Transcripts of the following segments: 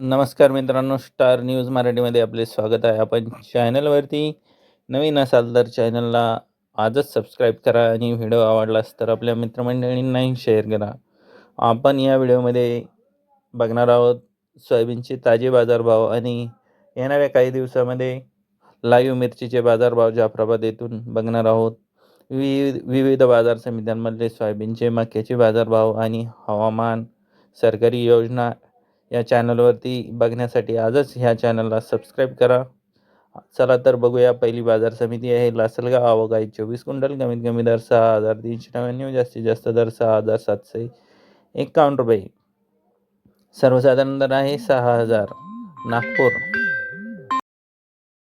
नमस्कार मित्रांनो, star news मराठीमध्ये आपले स्वागत आहे. आपण चॅनलवरती नवीन असाल तर चॅनलला आजच सबस्क्राईब करा आणि व्हिडिओ आवडलास तर आपल्या मित्रमंडळींनाही शेअर करा. आपण या व्हिडिओमध्ये बघणार आहोत सोयाबीनचे ताजे बाजारभाव आणि येणाऱ्या काही दिवसामध्ये लाईव्ह मिरचीचे बाजारभाव जाफराबाद येथून बघणार आहोत. विविध बाजार समित्यांमधले सोयाबीनचे, मक्याचे बाजारभाव आणि हवामान, सरकारी योजना या चॅनलवरती बघण्यासाठी आजच ह्या चॅनलला सबस्क्राईब करा. चला तर बघूया. पहिली बाजार समिती आहे लासलगाव. आवक आहे 24 क्विंटल. कमीत कमी दर 6,399, जास्तीत जास्त दर 6,751 रुपये. सर्वसाधारण दर आहे 6,000. नागपूर.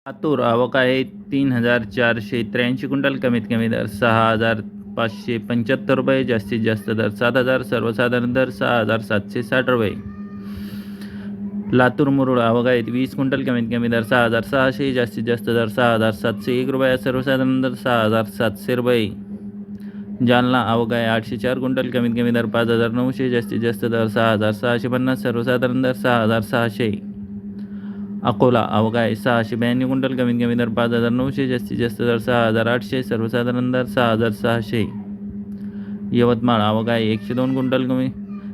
लातूर. आवक आहे 3,483 क्विंटल. कमीत कमी दर 6,575 रुपये, जास्तीत जास्त दर 7,000. सर्वसाधारण दर 6,760 रुपये. लातूर मुरुड. आवक आहे 20 क्विंटल. कमीत कमी दर 6,600, जास्तीत जास्त दर 6,701 रुपये, सर्वसाधारण दर 6,700 रुपये. जालना. आवक आहे 804 क्विंटल. कमीत कमी दर 5,900, जास्तीत जास्त दर 6,650, सर्वसाधारण दर 6,600. अकोला. आवक आहे 692 क्विंटल. कमीत कमी दर 5,900, जास्तीत जास्त दर 6,800, सर्वसाधारण दर 6,600. यवतमाळ. आवक आहे 102 क्विंटल.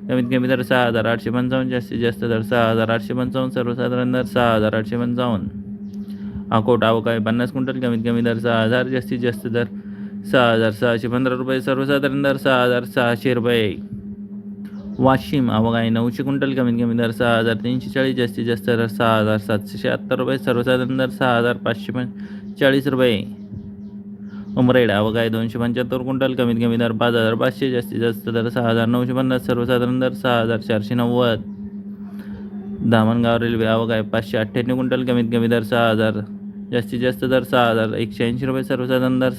कमीत कमी दर 6,855, जास्तीत जास्त दर 6,855, सर्वसाधारण दर 6,855. अकोट. आवक आहे 50 क्विंटल. कमीत कमी दर 6,000, जास्तीत जास्त दर 6,615 रुपये, सर्वसाधारण दर 6,600 रुपये. वाशिम. आवक आहे 900 क्विंटल. कमीत कमी दर 6,340, जास्तीत जास्त दर 6,776 रुपये, सर्वसाधारण दर 6,540 रुपये. उमरेड. आवक आहे 275 क्विंटल. कमीत कमी दर 5,500, जास्तीत जास्त दर 6,950, सर्वसाधारण दर 6,490. धामणगाव रेल्वे. आवक आहे 598 क्विंटल. कमीत कमी दर 6,000, जास्तीत जास्त दर 6,180 रुपये, सर्वसाधारण दर